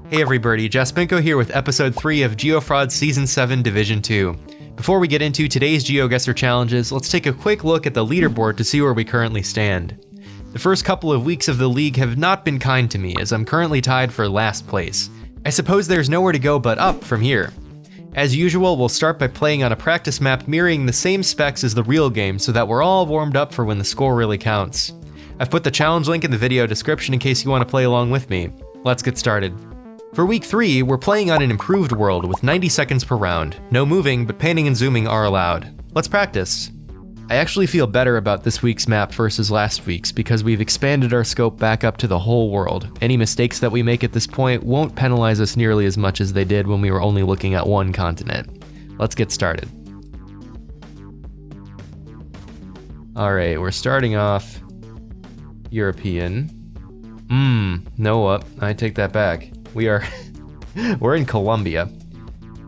Hey everybody, Jaspinko here with episode 3 of GeoFrauds Season 7 Division 2. Before we get into today's GeoGuessr challenges, let's take a quick look at the leaderboard to see where we currently stand. The first couple of weeks of the league have not been kind to me, as I'm currently tied for last place. I suppose there's nowhere to go but up from here. As usual, we'll start by playing on a practice map mirroring the same specs as the real game so that we're all warmed up for when the score really counts. I've put the challenge link in the video description in case you want to play along with me. Let's get started. For week 3, we're playing on an improved world with 90 seconds per round. No moving, but panning and zooming are allowed. Let's practice. I actually feel better about this week's map versus last week's because we've expanded our scope back up to the whole world. Any mistakes that we make at this point won't penalize us nearly as much as they did when we were only looking at one continent. Let's get started. Alright, we're starting off European. No, I take that back. We're in Colombia.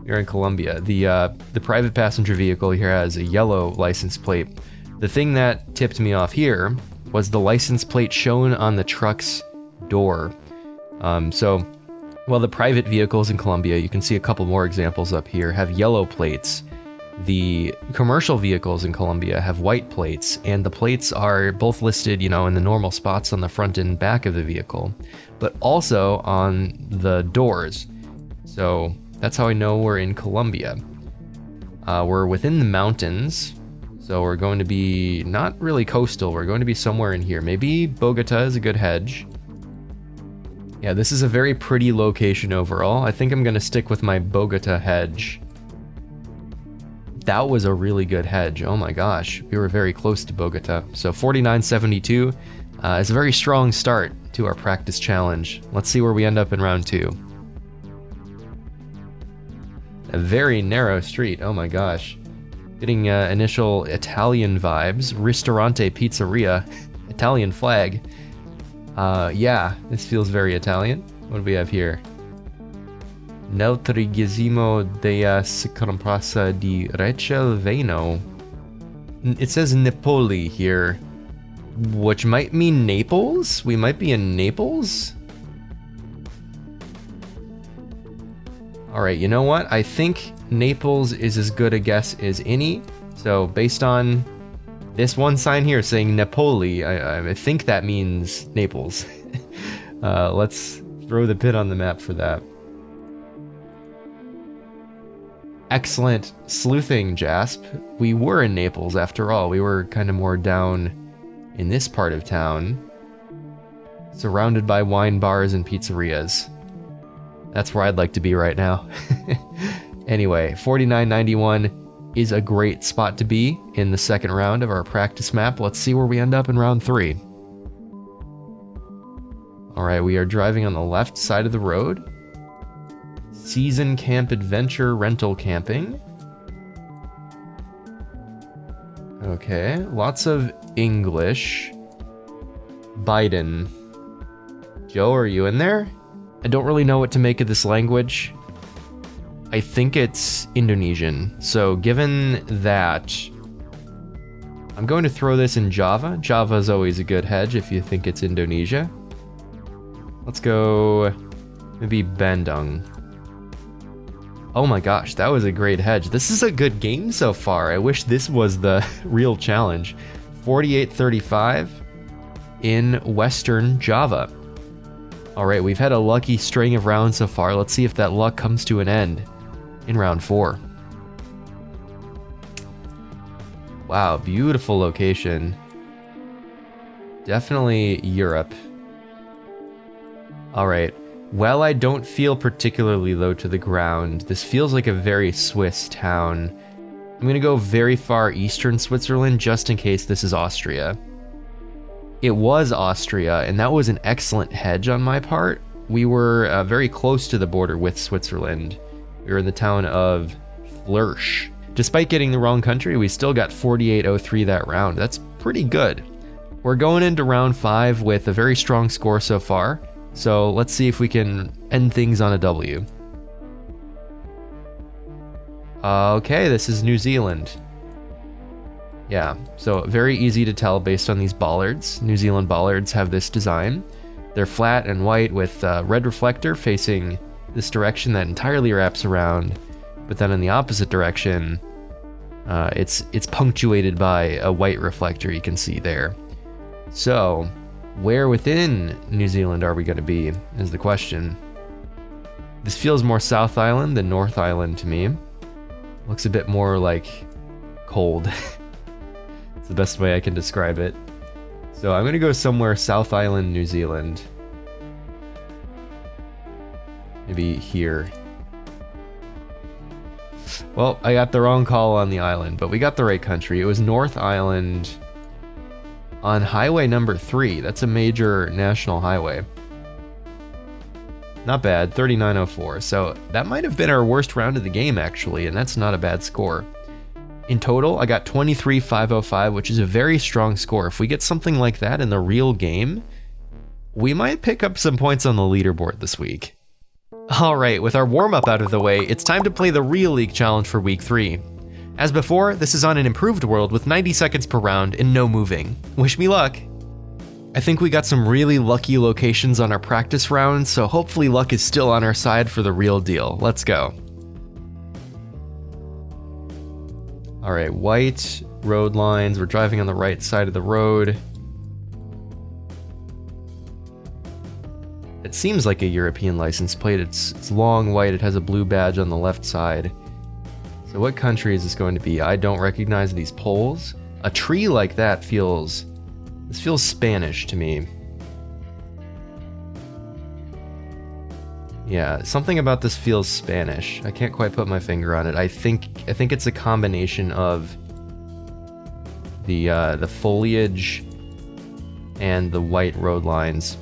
We're in Colombia. The private passenger vehicle here has a yellow license plate. The thing that tipped me off here was the license plate shown on the truck's door. While the private vehicles in Colombia, you can see a couple more examples up here, have yellow plates. The commercial vehicles in Colombia have white plates, and the plates are both listed, in the normal spots on the front and back of the vehicle, but also on the doors. So that's how I know we're in Colombia. We're within the mountains, so we're going to be not really coastal, we're going to be somewhere in here. Maybe Bogota is a good hedge. Yeah, this is a very pretty location overall. I think I'm going to stick with my Bogota hedge. That was a really good hedge. Oh my gosh, we were very close to Bogota. So 49.72 is a very strong start to our practice challenge. Let's see where we end up in round 2. A very narrow street, oh my gosh. Getting initial Italian vibes. Ristorante Pizzeria, Italian flag. Yeah, this feels very Italian. What do we have here? Nel trigesimo della scomparsa di Rachel Veno. It says Napoli here, which might mean Naples? We might be in Naples? Alright, you know what? I think Naples is as good a guess as any. So based on this one sign here saying Napoli, I think that means Naples. Let's throw the pin on the map for that. Excellent sleuthing, Jasp. We were in Naples after all. We were kind of more down in this part of town, surrounded by wine bars and pizzerias. That's where I'd like to be right now. Anyway, 49.91 is a great spot to be in the second round of our practice map. Let's see where we end up in round 3. Alright, we are driving on the left side of the road. Season Camp Adventure Rental Camping. Okay, lots of English. Biden. Joe, are you in there? I don't really know what to make of this language. I think it's Indonesian. So given that, I'm going to throw this in Java. Java is always a good hedge if you think it's Indonesia. Let's go maybe Bandung. Oh my gosh, that was a great hedge. This is a good game so far. I wish this was the real challenge. 48.35 in Western Java. Alright, we've had a lucky string of rounds so far. Let's see if that luck comes to an end in round 4. Wow, beautiful location. Definitely Europe. Alright. Well, I don't feel particularly low to the ground. This feels like a very Swiss town. I'm gonna go very far eastern Switzerland just in case this is Austria. It was Austria, and that was an excellent hedge on my part. We were very close to the border with Switzerland. We were in the town of Flörsch. Despite getting the wrong country, we still got 48.03 that round. That's pretty good. We're going into round 5 with a very strong score so far. So let's see if we can end things on a W. Okay, this is New Zealand. Yeah, so very easy to tell based on these bollards. New Zealand bollards have this design. They're flat and white with red reflector facing this direction that entirely wraps around, but then in the opposite direction, it's punctuated by a white reflector you can see there. So, where within New Zealand are we going to be, is the question. This feels more South Island than North Island to me. Looks a bit more like cold. It's the best way I can describe it. So I'm going to go somewhere South Island, New Zealand. Maybe here. Well, I got the wrong call on the island, but we got the right country. It was North Island on highway number 3. That's a major national highway. Not bad, 3904. So that might have been our worst round of the game, actually, and that's not a bad score. In total, I got 23,505, which is a very strong score. If we get something like that in the real game, we might pick up some points on the leaderboard this week. Alright, with our warm-up out of the way, it's time to play the real league challenge for week 3. As before, this is on an improved world with 90 seconds per round and no moving. Wish me luck! I think we got some really lucky locations on our practice rounds, so hopefully luck is still on our side for the real deal. Let's go. Alright, white road lines. We're driving on the right side of the road. It seems like a European license plate. It's long white, it has a blue badge on the left side. So what country is this going to be? I don't recognize these poles. A tree like that feels... This feels Spanish to me. Yeah, something about this feels Spanish. I can't quite put my finger on it. I think it's a combination of the foliage and the white road lines.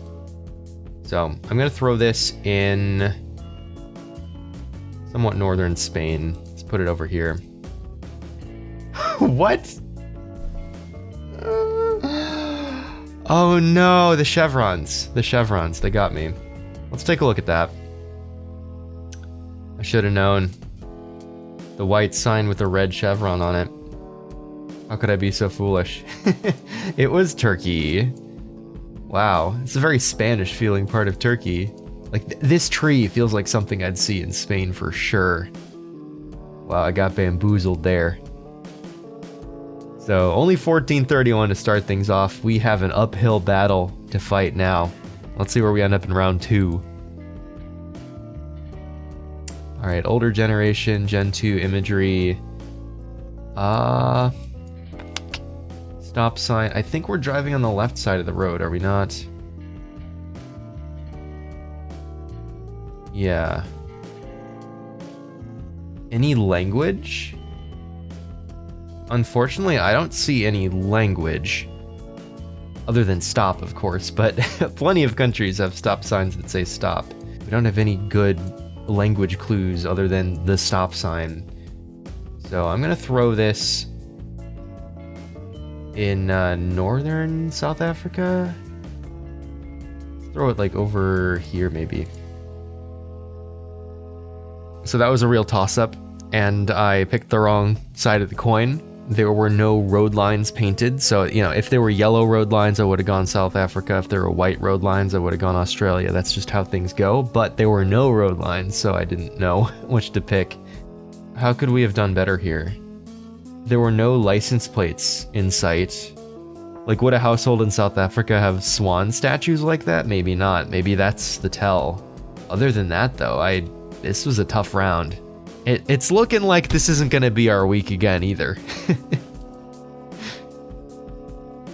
So I'm gonna throw this in somewhat northern Spain. Let's put it over here. What? Oh no, the chevrons. The chevrons, they got me. Let's take a look at that. I should have known. The white sign with the red chevron on it. How could I be so foolish? It was Turkey. Wow, it's a very Spanish feeling part of Turkey. Like, this tree feels like something I'd see in Spain for sure. Wow, I got bamboozled there. So, only 1431 to start things off. We have an uphill battle to fight now. Let's see where we end up in round 2. Alright, older generation, Gen 2 imagery. Stop sign. I think we're driving on the left side of the road, are we not? Yeah. Any language? Unfortunately, I don't see any language. Other than stop, of course, but plenty of countries have stop signs that say stop. We don't have any good language clues other than the stop sign. So I'm gonna throw this in northern South Africa. Throw it like over here maybe. So that was a real toss-up, and I picked the wrong side of the coin. There were no road lines painted, so you know, if there were yellow road lines I would have gone South Africa. If there were white road lines I would have gone Australia. That's just how things go, but there were no road lines, so I didn't know which to pick. How could we have done better here? There were no license plates in sight. Like, would a household in South Africa have swan statues like that? Maybe not. Maybe that's the tell. Other than that, though, this was a tough round. It's looking like this isn't gonna be our week again, either.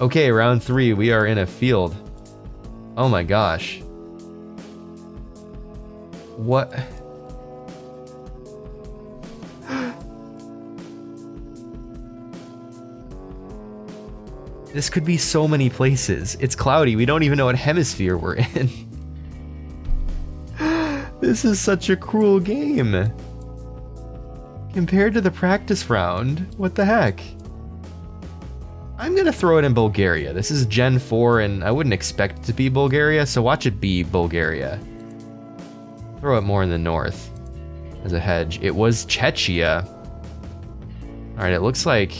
Okay, round 3, we are in a field. Oh my gosh. What? This could be so many places. It's cloudy. We don't even know what hemisphere we're in. This is such a cruel game. Compared to the practice round, what the heck? I'm gonna throw it in Bulgaria. This is Gen 4 and I wouldn't expect it to be Bulgaria, so watch it be Bulgaria. Throw it more in the north as a hedge. It was Czechia. Alright, it looks like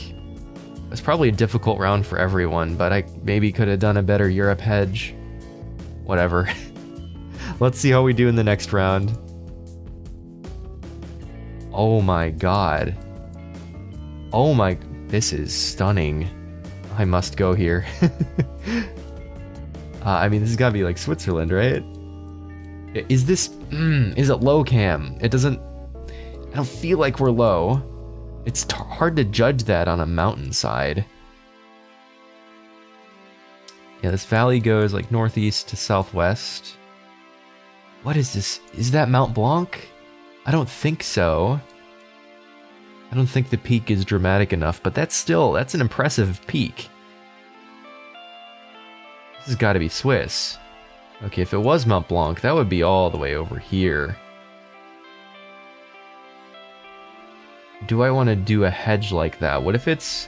it's probably a difficult round for everyone, but I maybe could have done a better Europe hedge. Whatever. Let's see how we do in the next round. Oh my god. Oh my, this is stunning. I must go here. I mean, this has gotta be like Switzerland, right? Is this, is it low cam? It doesn't, I don't feel like we're low. It's hard to judge that on a mountainside. Yeah, this valley goes like northeast to southwest. What is this? Is that Mount Blanc? I don't think so. I don't think the peak is dramatic enough, but that's an impressive peak. This has got to be Swiss. Okay, if it was Mont Blanc, that would be all the way over here. Do I want to do a hedge like that? What if it's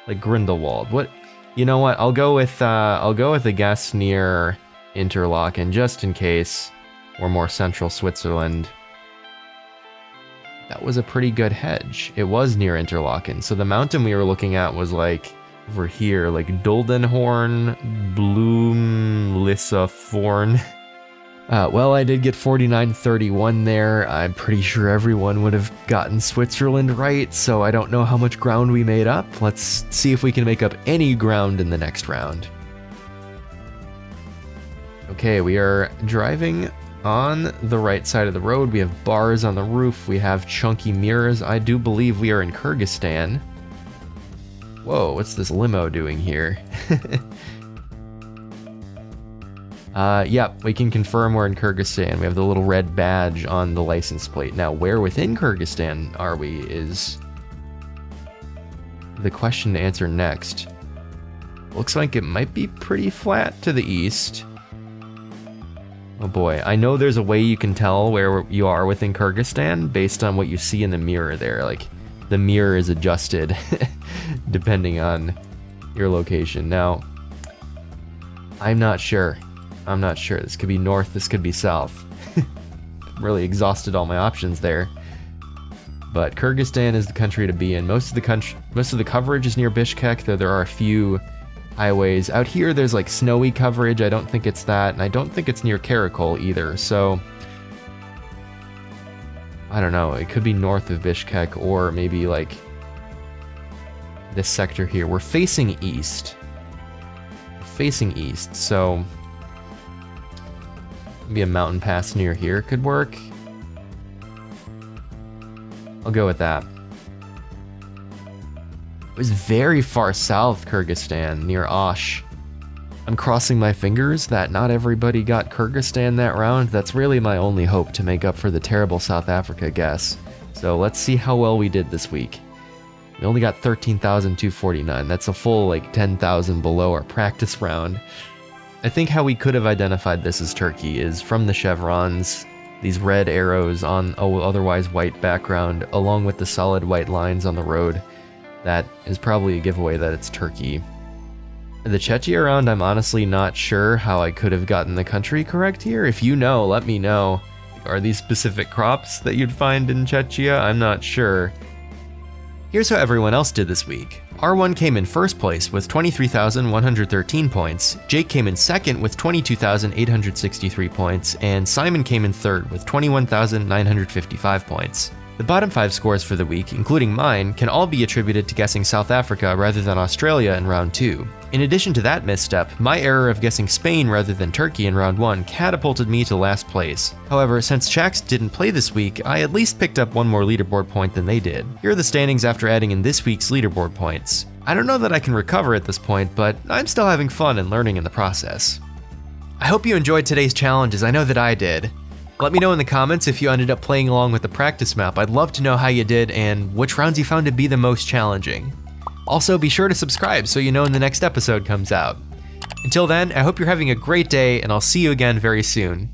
like Grindelwald? What? You know what? I'll go with a guess near Interlaken, just in case we're more central Switzerland. That was a pretty good hedge. It was near Interlaken, so the mountain we were looking at was like over here, like Doldenhorn, Bloemlisseforn. Well, I did get 49.31 there. I'm pretty sure everyone would have gotten Switzerland right, so I don't know how much ground we made up. Let's see if we can make up any ground in the next round. Okay, we are driving on the right side of the road. We have bars on the roof. We have chunky mirrors. I do believe we are in Kyrgyzstan. Whoa, what's this limo doing here? Yep, we can confirm we're in Kyrgyzstan. We have the little red badge on the license plate. Now, where within Kyrgyzstan are we is the question to answer next. Looks like it might be pretty flat to the east. Oh boy, I know there's a way you can tell where you are within Kyrgyzstan based on what you see in the mirror there. Like, the mirror is adjusted depending on your location. Now, I'm not sure. This could be north, this could be south. Really exhausted all my options there. But Kyrgyzstan is the country to be in. Most of the coverage is near Bishkek, though there are a few highways. Out here there's like snowy coverage. I don't think it's that, and I don't think it's near Karakol either. So I don't know. It could be north of Bishkek or maybe like this sector here. We're facing east. So maybe a mountain pass near here could work. I'll go with that. It was very far south, Kyrgyzstan, near Osh. I'm crossing my fingers that not everybody got Kyrgyzstan that round. That's really my only hope to make up for the terrible South Africa guess. So let's see how well we did this week. We only got 13,249. That's a full like 10,000 below our practice round. I think how we could have identified this as Turkey is from the chevrons, these red arrows on otherwise white background, along with the solid white lines on the road. That is probably a giveaway that it's Turkey. The Czech'd round, I'm honestly not sure how I could have gotten the country correct here. If you know, let me know. Are these specific crops that you'd find in Czech'd? I'm not sure. Here's how everyone else did this week. R1 came in first place with 23,113 points, Jake came in second with 22,863 points, and Simon came in third with 21,955 points. The bottom 5 scores for the week, including mine, can all be attributed to guessing South Africa rather than Australia in round 2. In addition to that misstep, my error of guessing Spain rather than Turkey in round 1 catapulted me to last place. However, since Czech'd didn't play this week, I at least picked up one more leaderboard point than they did. Here are the standings after adding in this week's leaderboard points. I don't know that I can recover at this point, but I'm still having fun and learning in the process. I hope you enjoyed today's challenges. I know that I did. Let me know in the comments if you ended up playing along with the practice map. I'd love to know how you did and which rounds you found to be the most challenging. Also, be sure to subscribe so you know when the next episode comes out. Until then, I hope you're having a great day, and I'll see you again very soon.